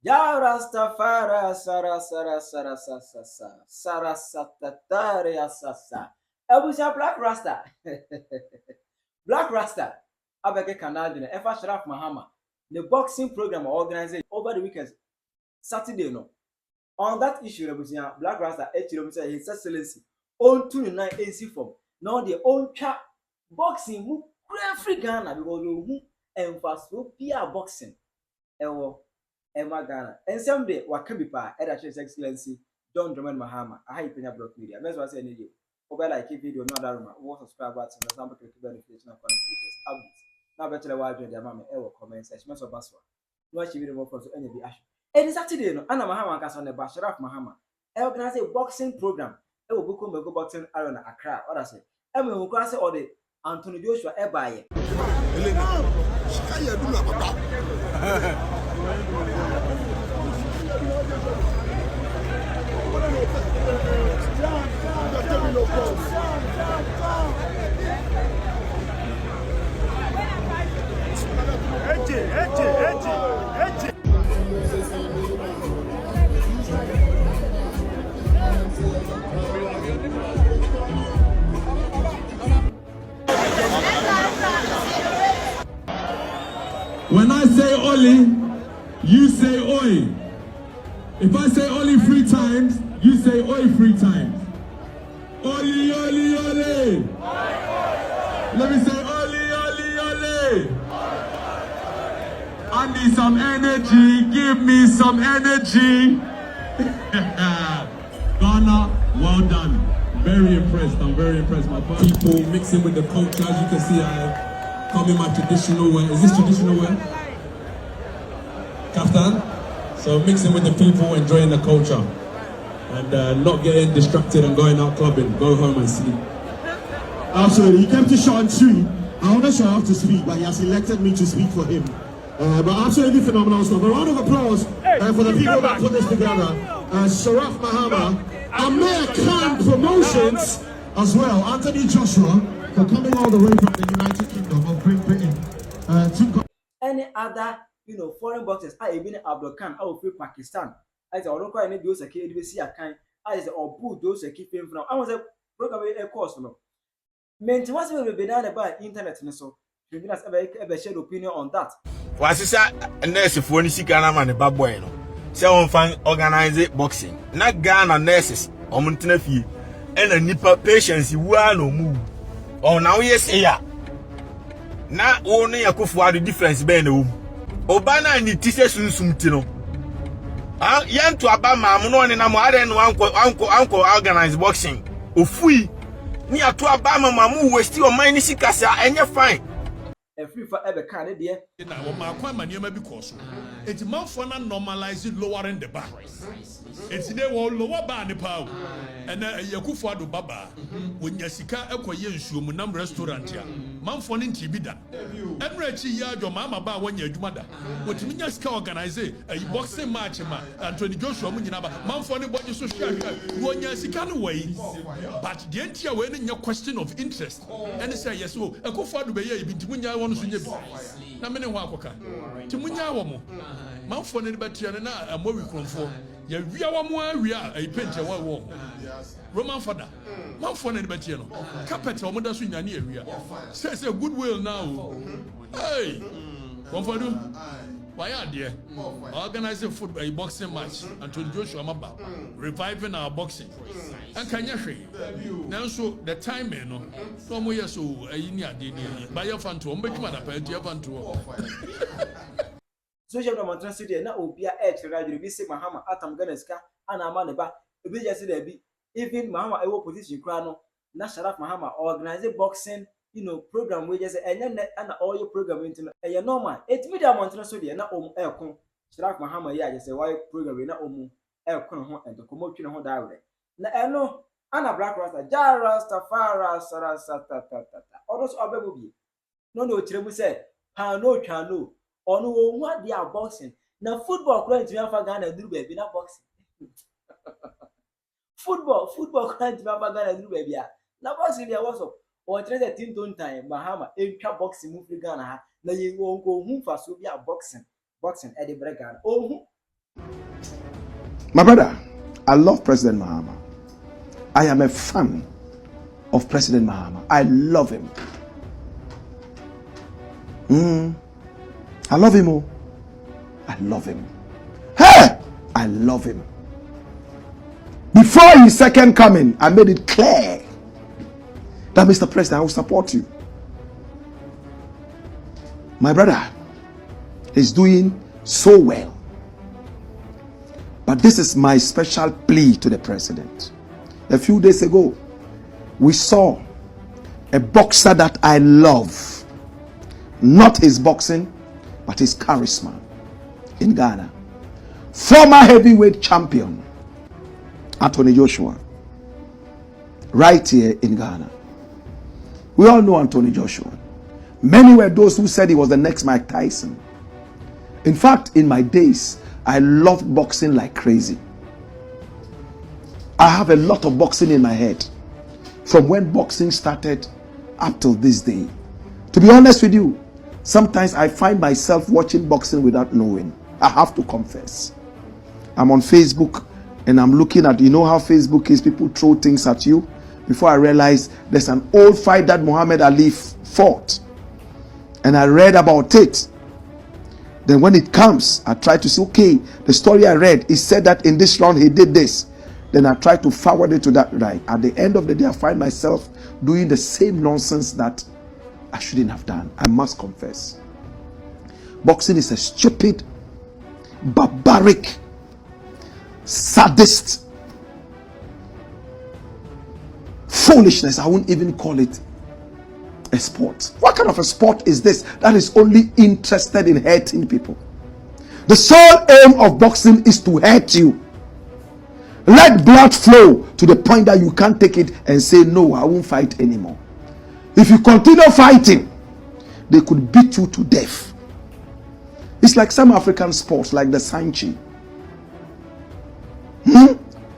Ya Rastafari Sara Satatari Asasa. Ebusia Blakk Rasta. Blakk Rasta. Abeke Canadian. Efa Sharaf Mahama. The boxing program organized over the weekend. Saturday no. On that issue, Ebusia Blakk Rasta His Excellency own 29 AC form. Now the own chat boxing who free Ghana because who emphasis boxing. Ewo. Emma Ghana. And someday, what can be pa, His Excellency John Mahama. I have Penyah Block Media. That's what I say. Need over like a video, not that room. What subscribe button, the sample click notification and connect updates. Now, better why join the mamma ever comments. I must have password. No, she will for any be ash. And it's Saturday, no, Anna Mahama cast on the Basharaf Mahama. I organize a boxing program. I will book on go boxing arena Accra. What I say. I will cross all the Anthony Joshua Ebaye. When I say Oli, you say Oi. If I say Oli 3 times, you say Oi 3 times. Oli, Oli, Oli. Let me say Oli, Oli, Oli. I need some energy. Give me some energy. Ghana, well done. Very impressed. I'm very impressed. My people mixing with the culture. As you can see, I come in my traditional wear. Is this traditional wear? Kaftan? So mixing with the people, enjoying the culture. And not getting distracted and going out clubbing. Go home and sleep. Absolutely. He came to short and sweet. I want to show off to speak, but he has elected me to speak for him. But absolutely phenomenal stuff. A round of applause for the people that put this together. Sharaf Mahama, American Promotions as well. Anthony Joshua for coming all the way from the United Kingdom of Great Britain. Any other, foreign boxers, I even Abdul Khan, I will free Pakistan. I say, I don't quite need those a kid, we see a kind. I say, or put those a keep him from. I was a broke away a course, no. Maintenance will be done about internet, so you can ever share opinion on that. Was this a nurse for any Ghana man a bad boy? So on fan organize boxing. Not Ghana nurses or Montana fee and a nipper patience you are no move. Oh, now yes, yeah. Now only a kufu the difference ben Obana ni tise sumtino. Yan to Abama, Mono and uncle organize boxing. Ofui. Near to Abama, Mamu, we still mine Sikasa, and you're fine. A free for ever kind dear. My quite because it's more fun and normalize it lowering the bar. It's the lower bar the power. And Yakufa do Baba when Yasika Equayensu Munam restaurant here. Man fun in Tibida. And Rechi Yard your mama bar when your mother. What Minyaska organize a boxing match, Anthony Joshua Munaba, man funny what you so share when Yasika way. But the entire way in your question of interest. And say yes, so a Kufa do be Timunya one to na mene ho akoka Timunya wo mo man fo ne batria na amowi kronfo ya wia wo mo awia ai pente wo Roman father man fo ne batria no carpet wo mo da so nyane awia say goodwill now hey one for do why are there organizing football boxing match Anthony Joshua Maba reviving our boxing and Kenya now so the time no so mo yeso ayini ade ni ba ya fanto o mbeduma na pa ya fanto social media montana studio na obia radio bi se Mahama atam Ghana ska ana ama ne ba ebi je se da bi even Mahama ewo position kra no na Sharaf Mahama organize boxing program we just and all your program into a normal. It's media mountain so dear, not aircon. Sharaf Mahama, yeah, just a white program, not aircon and to promote you direct. Now, I know Anna Blakk Rasta, Rastafari, Sarasata, all those other movie. No, Chibu said, Pano, or no, what they are boxing. Now, football, crying to Yafa Ghana, do baby, not boxing. Football, crying to Yafa Ghana, do baby. Now, boxing, there was or try the team don't time Mahama entra boxing move Ghana na ye won go hu fa so bia boxing at the Ghana oh My brother, I love President Mahama. I am a fan of President Mahama. I love him. I love him. Oh, I love him. Hey, I love him. Before his second coming, I made it clear that Mr. President, I will support you. My brother is doing so well. But this is my special plea to the president. A few days ago, we saw a boxer that I love. Not his boxing, but his charisma in Ghana. Former heavyweight champion, Anthony Joshua. Right here in Ghana. We all know Anthony Joshua. Many were those who said he was the next Mike Tyson. In fact, in my days, I loved boxing like crazy. I have a lot of boxing in my head. From when boxing started up till this day. To be honest with you, sometimes I find myself watching boxing without knowing. I have to confess. I'm on Facebook and I'm looking at, you know how Facebook is, people throw things at you. Before I realize there's an old fight that Muhammad Ali fought. And I read about it. Then when it comes, I try to say, okay, the story I read, it said that in this round he did this. Then I try to forward it to that right. At the end of the day, I find myself doing the same nonsense that I shouldn't have done. I must confess. Boxing is a stupid, barbaric, sadist foolishness. I won't even call it a sport. What kind of a sport is this that is only interested in hurting people? The sole aim of boxing is to hurt you. Let blood flow to the point that you can't take it and say, no, I won't fight anymore. If you continue fighting, they could beat you to death. It's like some African sports, like the Sanchi.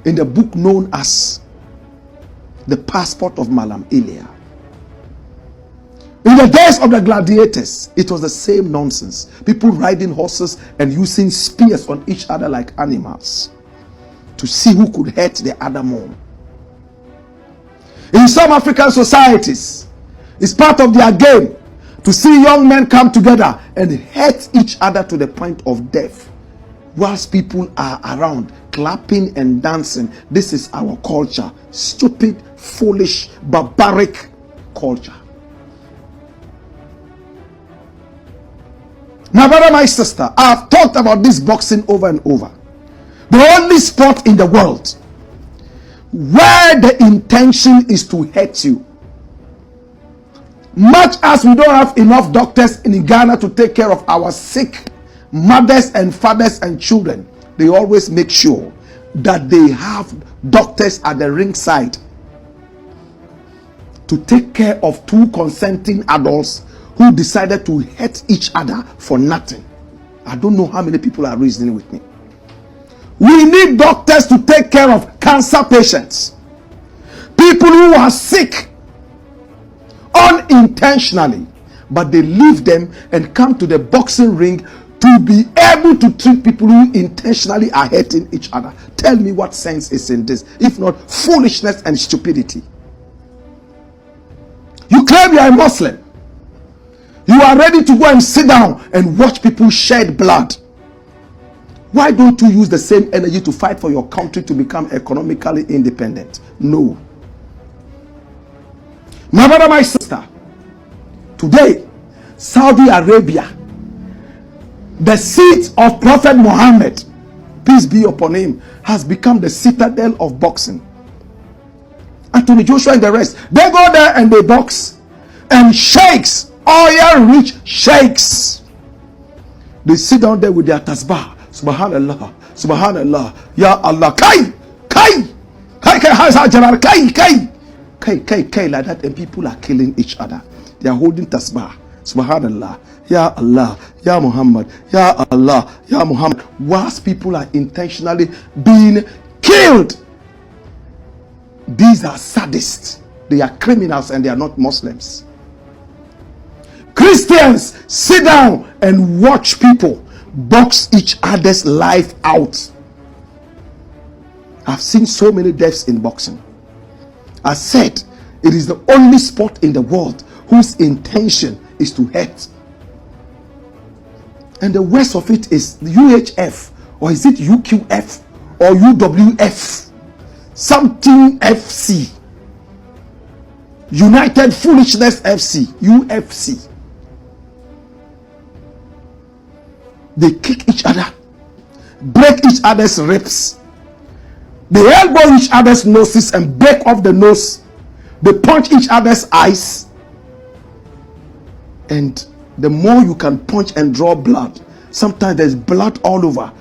In the book known as The Passport of Malam Ilya. In the days of the gladiators, it was the same nonsense. People riding horses and using spears on each other like animals to see who could hurt the other more. In some African societies, it's part of their game to see young men come together and hurt each other to the point of death, whilst people are around clapping and dancing. This is our culture. Stupid, foolish, barbaric culture. My brother, my sister, I've talked about this boxing over and over. The only sport in the world where the intention is to hurt you. Much as we don't have enough doctors in Ghana to take care of our sick mothers and fathers and children, they always make sure that they have doctors at the ringside to take care of two consenting adults who decided to hurt each other for nothing. I don't know how many people are reasoning with me. We need doctors to take care of cancer patients, people who are sick unintentionally, but they leave them and come to the boxing ring to be able to treat people who intentionally are hurting each other. Tell me what sense is in this, if not foolishness and stupidity. You claim you are a Muslim. You are ready to go and sit down and watch people shed blood. Why don't you use the same energy to fight for your country to become economically independent? No. My brother, my sister, today, Saudi Arabia, the seat of Prophet Muhammad, peace be upon him, has become the citadel of boxing. Anthony Joshua and the rest, they go there and they box. And sheikhs, oil-rich sheikhs, they sit down there with their tasbah. Subhanallah, Subhanallah, Ya Allah, Kai, like that, and people are killing each other. They are holding tasbah. Subhanallah, Ya Allah, Ya Muhammad, Ya Allah, Ya Muhammad, whilst people are intentionally being killed. These are sadists. They are criminals and they are not Muslims. Christians sit down and watch people box each other's life out. I've seen so many deaths in boxing. I said it is the only sport in the world whose intention is to hurt. And the worst of it is the UHF, or is it UQF or UWF? Something FC. United Foolishness FC, UFC. They kick each other, break each other's ribs. They elbow each other's noses and break off the nose. They punch each other's eyes. And the more you can punch and draw blood, sometimes there's blood all over.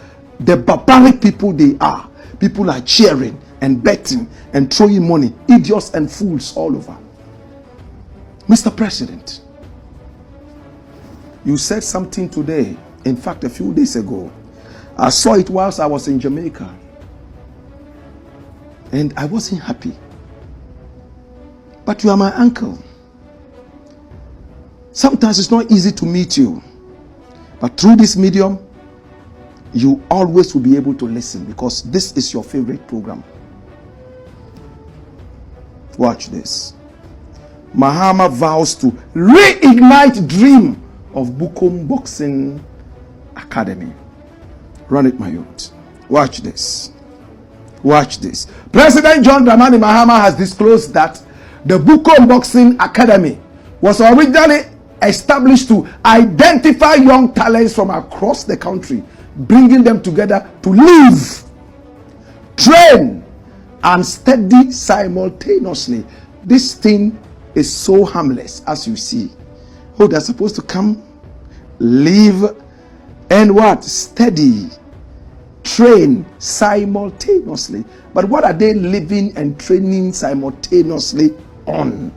The barbaric people they are. People are cheering and betting and throwing money. Idiots and fools all over. Mr. President, you said something today. In fact, a few days ago, I saw it whilst I was in Jamaica. And I wasn't happy. But you are my uncle. Sometimes it's not easy to meet you. But through this medium, you always will be able to listen, because this is your favorite program. Watch this. Mahama vows to reignite dream of Bukom Boxing Academy. Run it, my youth. Watch this. Watch this. President John Mahama has disclosed that the Bukom Boxing Academy was originally established to identify young talents from across the country, bringing them together to live, train, and study simultaneously. This thing is so harmless, as you see. Oh, they're supposed to come, live, and what? Study, train simultaneously. But what are they living and training simultaneously on?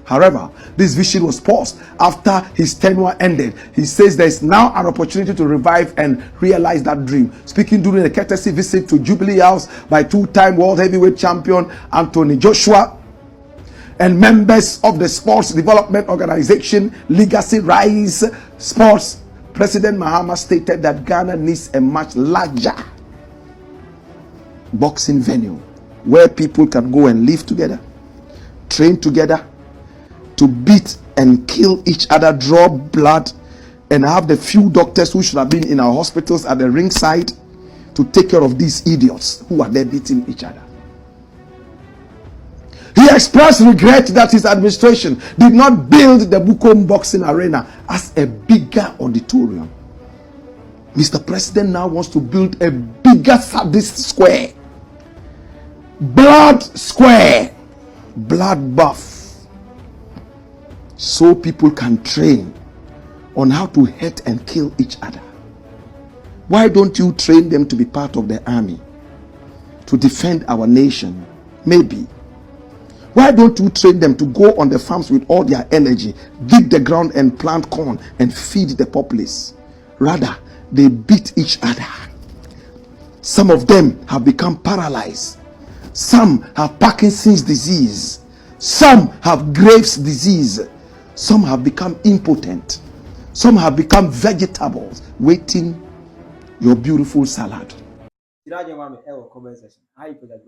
However, this vision was paused after his tenure ended. He says there is now an opportunity to revive and realize that dream. Speaking during a courtesy visit to Jubilee House by two-time world heavyweight champion Anthony Joshua and members of the sports development organization Legacy Rise Sports, President Mahama stated that Ghana needs a much larger boxing venue where people can go and live together, train together, to beat and kill each other, draw blood, and have the few doctors who should have been in our hospitals at the ringside to take care of these idiots who are there beating each other. He expressed regret that his administration did not build the Bukom Boxing Arena as a bigger auditorium. Mr. President now wants to build a bigger Sadist Square, Blood Square, Bloodbath, so people can train on how to hurt and kill each other. Why don't you train them to be part of the army, to defend our nation? Maybe. Why don't you train them to go on the farms with all their energy, dig the ground and plant corn and feed the populace? Rather, they beat each other. Some of them have become paralyzed. Some have Parkinson's disease. Some have Graves' disease. Some have become impotent. Some have become vegetables waiting your beautiful salad. Comment section. How you put that?